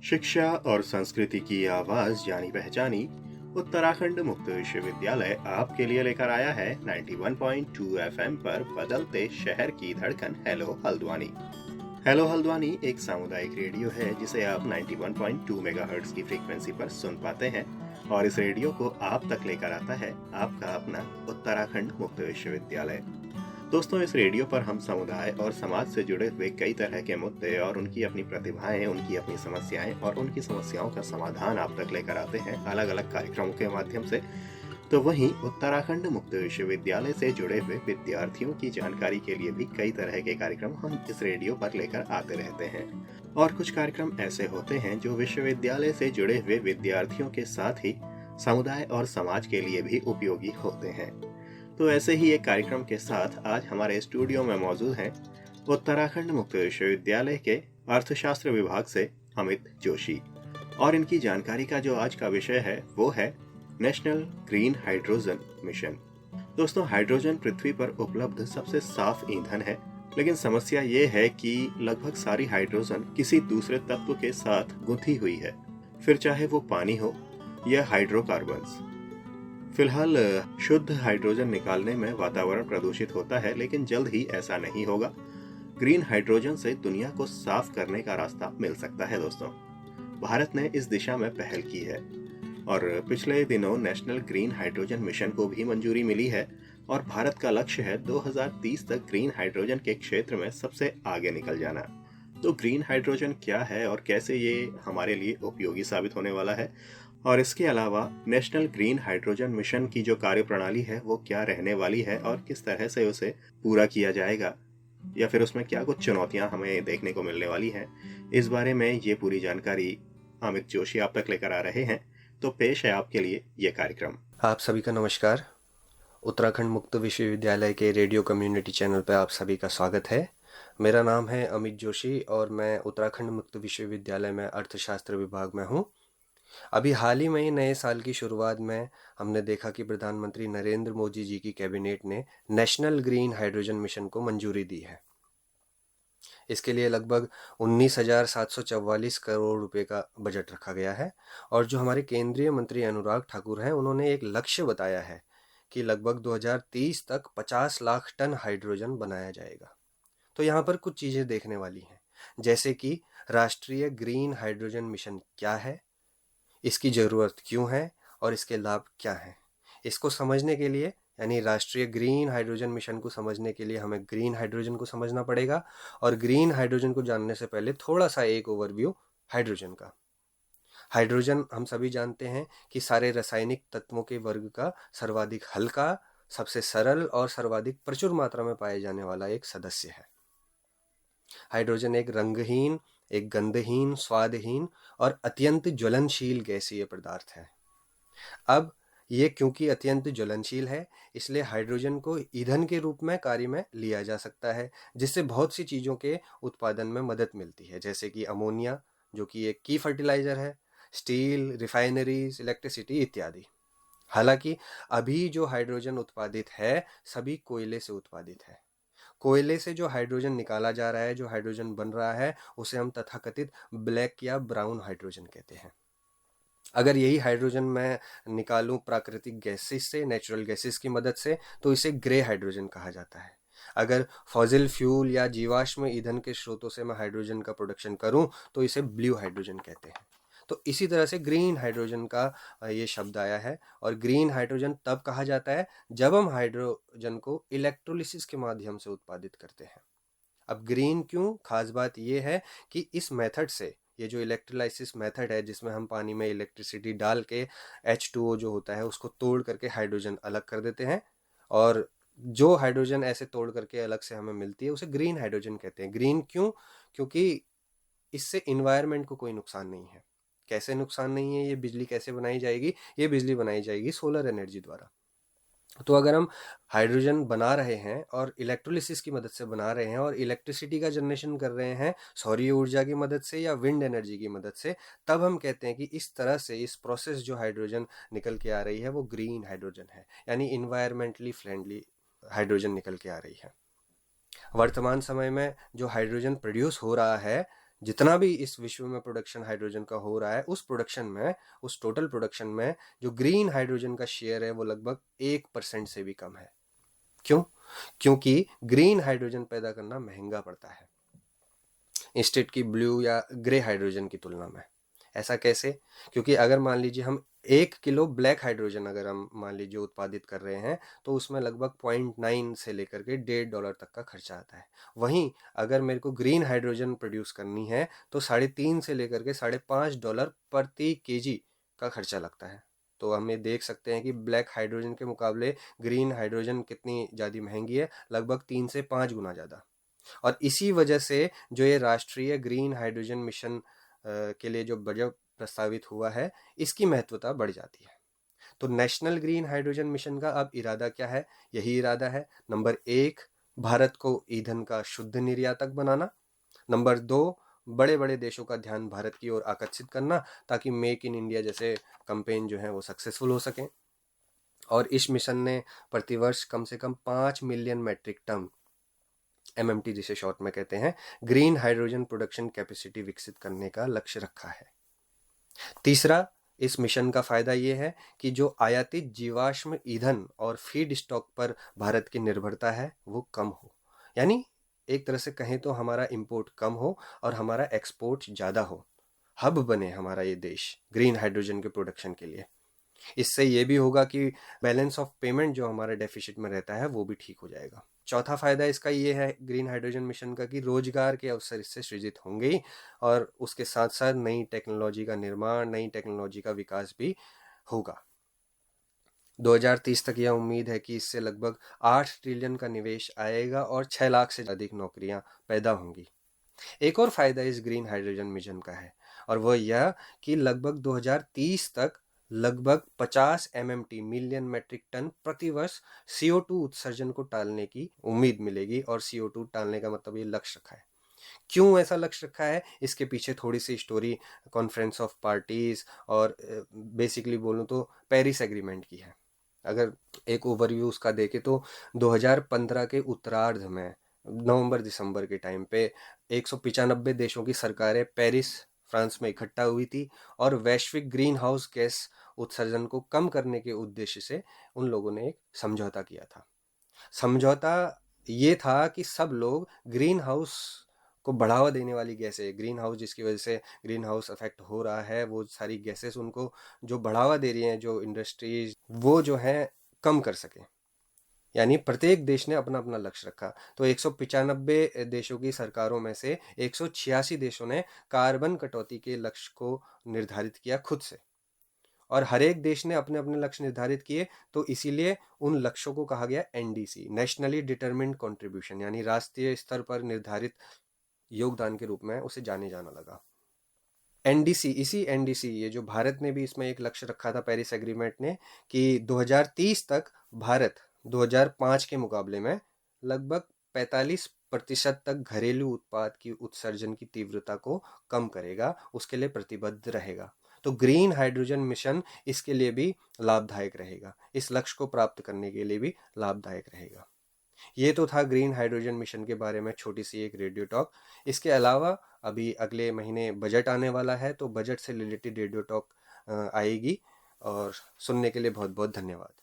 शिक्षा और संस्कृति की आवाज जानी पहचानी उत्तराखंड मुक्त विश्वविद्यालय आपके लिए लेकर आया है 91.2 एफएम पर बदलते शहर की धड़कन हेलो हल्द्वानी। हेलो हल्द्वानी एक सामुदायिक रेडियो है जिसे आप 91.2 मेगाहर्ट्ज की फ्रीक्वेंसी पर सुन पाते हैं और इस रेडियो को आप तक लेकर आता है आपका अपना उत्तराखंड मुक्त विश्वविद्यालय। दोस्तों, इस रेडियो पर हम समुदाय और समाज से जुड़े हुए कई तरह के मुद्दे और उनकी अपनी प्रतिभाएं, उनकी अपनी समस्याएं और उनकी समस्याओं का समाधान आप तक लेकर आते हैं अलग अलग कार्यक्रमों के माध्यम से। तो वहीं उत्तराखंड मुक्त विश्वविद्यालय से जुड़े हुए विद्यार्थियों की जानकारी के लिए भी कई तरह के कार्यक्रम हम इस रेडियो पर लेकर आते रहते हैं। और कुछ कार्यक्रम ऐसे होते हैं जो विश्वविद्यालय से जुड़े हुए विद्यार्थियों के साथ ही समुदाय और समाज के लिए भी उपयोगी होते हैं। तो ऐसे ही एक कार्यक्रम के साथ आज हमारे स्टूडियो में मौजूद हैं उत्तराखंड मुक्त विश्वविद्यालय के अर्थशास्त्र विभाग से अमित जोशी। और इनकी जानकारी का जो आज का विषय है वो है नेशनल ग्रीन हाइड्रोजन मिशन। दोस्तों, हाइड्रोजन पृथ्वी पर उपलब्ध सबसे साफ ईंधन है, लेकिन समस्या ये है कि लगभग सारी हाइड्रोजन किसी दूसरे तत्व के साथ गुंथी हुई है, फिर चाहे वो पानी हो या हाइड्रोकार्बन्स। फिलहाल शुद्ध हाइड्रोजन निकालने में वातावरण प्रदूषित होता है, लेकिन जल्द ही ऐसा नहीं होगा। ग्रीन हाइड्रोजन से दुनिया को साफ करने का रास्ता मिल सकता है। दोस्तों, भारत ने इस दिशा में पहल की है और पिछले दिनों नेशनल ग्रीन हाइड्रोजन मिशन को भी मंजूरी मिली है और भारत का लक्ष्य है 2030 तक ग्रीन हाइड्रोजन के क्षेत्र में सबसे आगे निकल जाना। तो ग्रीन हाइड्रोजन क्या है और कैसे ये हमारे लिए उपयोगी साबित होने वाला है, और इसके अलावा नेशनल ग्रीन हाइड्रोजन मिशन की जो कार्यप्रणाली है वो क्या रहने वाली है और किस तरह से उसे पूरा किया जाएगा, या फिर उसमें क्या कुछ चुनौतियां हमें देखने को मिलने वाली हैं, इस बारे में ये पूरी जानकारी अमित जोशी आप तक लेकर आ रहे हैं। तो पेश है आपके लिए ये कार्यक्रम। आप सभी का नमस्कार। उत्तराखंड मुक्त विश्वविद्यालय के रेडियो कम्युनिटी चैनल पर आप सभी का स्वागत है। मेरा नाम है अमित जोशी और मैं उत्तराखंड मुक्त विश्वविद्यालय में अर्थशास्त्र विभाग में हूँ। अभी हाल ही में नए साल की शुरुआत में हमने देखा कि प्रधानमंत्री नरेंद्र मोदी जी की कैबिनेट ने नेशनल ग्रीन हाइड्रोजन मिशन को मंजूरी दी है। इसके लिए लगभग 19,744 करोड़ रुपए का बजट रखा गया है और जो हमारे केंद्रीय मंत्री अनुराग ठाकुर हैं उन्होंने एक लक्ष्य बताया है कि लगभग 2030 तक 50 लाख टन हाइड्रोजन बनाया जाएगा। तो यहाँ पर कुछ चीज़ें देखने वाली हैं, जैसे कि राष्ट्रीय ग्रीन हाइड्रोजन मिशन क्या है, इसकी ज़रूरत क्यों है और इसके लाभ क्या हैं। इसको समझने के लिए, यानी राष्ट्रीय ग्रीन हाइड्रोजन मिशन को समझने के लिए हमें ग्रीन हाइड्रोजन को समझना पड़ेगा और ग्रीन हाइड्रोजन को जानने से पहले थोड़ा सा एक ओवरव्यू हाइड्रोजन का। हाइड्रोजन हम सभी जानते हैं कि सारे रासायनिक तत्वों के वर्ग का सर्वाधिक हल्का, सबसे सरल और सर्वाधिक प्रचुर मात्रा में पाए जाने वाला एक सदस्य है। हाइड्रोजन एक रंगहीन, एक गंधहीन, स्वादहीन और अत्यंत ज्वलनशील गैसीय पदार्थ है। अब ये क्योंकि अत्यंत ज्वलनशील है, इसलिए हाइड्रोजन को ईंधन के रूप में कार्य में लिया जा सकता है, जिससे बहुत सी चीज़ों के उत्पादन में मदद मिलती है, जैसे कि अमोनिया जो कि एक की फर्टिलाइजर है, स्टील, रिफाइनरीज, इलेक्ट्रिसिटी इत्यादि। हालांकि अभी जो हाइड्रोजन उत्पादित है सभी कोयले से उत्पादित है। कोयले से जो हाइड्रोजन निकाला जा रहा है, जो हाइड्रोजन बन रहा है, उसे हम तथाकथित ब्लैक या ब्राउन हाइड्रोजन कहते हैं। अगर यही हाइड्रोजन मैं निकालूं प्राकृतिक गैसेस से, नेचुरल गैसेस की मदद से, तो इसे ग्रे हाइड्रोजन कहा जाता है। अगर फॉसिल फ्यूल या जीवाश्म ईंधन के स्रोतों से मैं हाइड्रोजन का प्रोडक्शन करूं तो इसे ब्लू हाइड्रोजन कहते हैं। तो इसी तरह से ग्रीन हाइड्रोजन का ये शब्द आया है और ग्रीन हाइड्रोजन तब कहा जाता है जब हम हाइड्रोजन को इलेक्ट्रोलिसिस के माध्यम से उत्पादित करते हैं। अब ग्रीन क्यों? खास बात यह है कि इस मेथड से, ये जो इलेक्ट्रोलाइसिस मेथड है जिसमें हम पानी में इलेक्ट्रिसिटी डाल के H2O जो होता है उसको तोड़ करके हाइड्रोजन अलग कर देते हैं, और जो हाइड्रोजन ऐसे तोड़ करके अलग से हमें मिलती है उसे ग्रीन हाइड्रोजन कहते हैं। ग्रीन क्यों? क्योंकि इससे इन्वायरमेंट को कोई नुकसान नहीं है। कैसे नुकसान नहीं है? ये बिजली कैसे बनाई जाएगी? ये बिजली बनाई जाएगी सोलर एनर्जी द्वारा। तो अगर हम हाइड्रोजन बना रहे हैं और इलेक्ट्रोलिसिस की मदद से बना रहे हैं और इलेक्ट्रिसिटी का जनरेशन कर रहे हैं सौर ऊर्जा की मदद से या विंड एनर्जी की मदद से, तब हम कहते हैं कि इस तरह से इस प्रोसेस जो हाइड्रोजन निकल के आ रही है वो ग्रीन हाइड्रोजन है, यानी इन्वायरमेंटली फ्रेंडली हाइड्रोजन निकल के आ रही है। वर्तमान समय में जो हाइड्रोजन प्रोड्यूस हो रहा है, जितना भी इस विश्व में प्रोडक्शन हाइड्रोजन का हो रहा है, उस प्रोडक्शन में, उस टोटल प्रोडक्शन में जो ग्रीन हाइड्रोजन का शेयर है वो लगभग 1% से भी कम है। क्यों? क्योंकि ग्रीन हाइड्रोजन पैदा करना महंगा पड़ता है इंस्टेड की ब्लू या ग्रे हाइड्रोजन की तुलना में। ऐसा कैसे? क्योंकि अगर मान लीजिए हम 1 किलो ब्लैक हाइड्रोजन अगर हम मान लीजिए उत्पादित कर रहे हैं तो उसमें लगभग 0.9 से लेकर के $1.5 तक का खर्चा आता है। वहीं अगर मेरे को ग्रीन हाइड्रोजन प्रोड्यूस करनी है तो 3.5 से लेकर के $5.5 प्रति केजी का खर्चा लगता है। तो हमें देख सकते हैं कि ब्लैक हाइड्रोजन के मुकाबले ग्रीन हाइड्रोजन कितनी ज़्यादा महंगी है, लगभग 3 से 5 गुना ज़्यादा। और इसी वजह से जो ये राष्ट्रीय ग्रीन हाइड्रोजन मिशन के लिए जो बजट प्रस्तावित हुआ है, इसकी महत्वता बढ़ जाती है। तो नेशनल ग्रीन हाइड्रोजन मिशन का अब इरादा क्या है? यही इरादा है, नंबर 1 भारत को ईंधन का शुद्ध निर्यातक बनाना, नंबर 2 बड़े बड़े देशों का ध्यान भारत की ओर आकर्षित करना ताकि मेक इन इंडिया जैसे कैंपेन जो है वो सक्सेसफुल हो सकें। और इस मिशन ने प्रतिवर्ष कम से कम 5 मिलियन मैट्रिक टन MMT जिसे शॉर्ट में कहते हैं, ग्रीन हाइड्रोजन प्रोडक्शन कैपेसिटी विकसित करने का लक्ष्य रखा है। तीसरा, इस मिशन का फायदा ये है कि जो आयातित जीवाश्म ईंधन और फीड स्टॉक पर भारत की निर्भरता है वो कम हो, यानी एक तरह से कहें तो हमारा इंपोर्ट कम हो और हमारा एक्सपोर्ट ज़्यादा हो। हब बने हमारा ये देश ग्रीन हाइड्रोजन के प्रोडक्शन के लिए। इससे ये भी होगा कि बैलेंस ऑफ पेमेंट जो हमारा डेफिसिट में रहता है वो भी ठीक हो जाएगा। चौथा फायदा इसका ये है ग्रीन हाइड्रोजन मिशन का कि रोजगार के अवसर इससे सृजित होंगे ही, और उसके साथ साथ नई टेक्नोलॉजी का निर्माण, नई टेक्नोलॉजी का विकास भी होगा। 2030 तक यह उम्मीद है कि इससे लगभग 8 ट्रिलियन का निवेश आएगा और 6 लाख से अधिक नौकरियां पैदा होंगी। एक और फायदा इस ग्रीन हाइड्रोजन मिशन का है और वह यह कि लगभग 2030 तक लगभग 50 MMT मिलियन मैट्रिक टन प्रति वर्ष CO2 उत्सर्जन को टालने की उम्मीद मिलेगी। और CO2 टालने का मतलब ये लक्ष्य रखा है। क्यों ऐसा लक्ष्य रखा है, इसके पीछे थोड़ी सी स्टोरी कॉन्फ्रेंस ऑफ पार्टीज और बेसिकली बोलूँ तो पेरिस एग्रीमेंट की है। अगर एक ओवरव्यू उसका देखें तो 2015 के उत्तरार्ध में नवंबर दिसंबर के टाइम पे 195 देशों की सरकारें पेरिस फ्रांस में इकट्ठा हुई थी और वैश्विक ग्रीन हाउस गैस उत्सर्जन को कम करने के उद्देश्य से उन लोगों ने एक समझौता किया था। समझौता ये था कि सब लोग ग्रीन हाउस को बढ़ावा देने वाली गैसें, ग्रीन हाउस जिसकी वजह से ग्रीन हाउस इफेक्ट हो रहा है, वो सारी गैसेस उनको जो बढ़ावा दे रही हैं जो इंडस्ट्रीज, वो जो है कम कर सके। यानी प्रत्येक देश ने अपना अपना लक्ष्य रखा। तो 195 देशों की सरकारों में से 186 देशों ने कार्बन कटौती के लक्ष्य को निर्धारित किया खुद से, और हर एक देश ने अपने अपने लक्ष्य निर्धारित किए। तो इसीलिए उन लक्ष्यों को कहा गया NDC, नेशनली डिटरमिन्ड कंट्रीब्यूशन, यानी राष्ट्रीय स्तर पर निर्धारित योगदान के रूप में उसे जाने जाना लगा। इसी NDC, ये जो भारत ने भी इसमें एक लक्ष्य रखा था पेरिस एग्रीमेंट ने कि 2030 तक भारत 2005 के मुकाबले में लगभग 45% तक घरेलू उत्पाद की उत्सर्जन की तीव्रता को कम करेगा, उसके लिए प्रतिबद्ध रहेगा। तो ग्रीन हाइड्रोजन मिशन इसके लिए भी लाभदायक रहेगा, इस लक्ष्य को प्राप्त करने के लिए भी लाभदायक रहेगा। ये तो था ग्रीन हाइड्रोजन मिशन के बारे में छोटी सी एक रेडियो टॉक। इसके अलावा अभी अगले महीने बजट आने वाला है, तो बजट से रिलेटेड रेडियो टॉक आएगी, और सुनने के लिए बहुत बहुत धन्यवाद।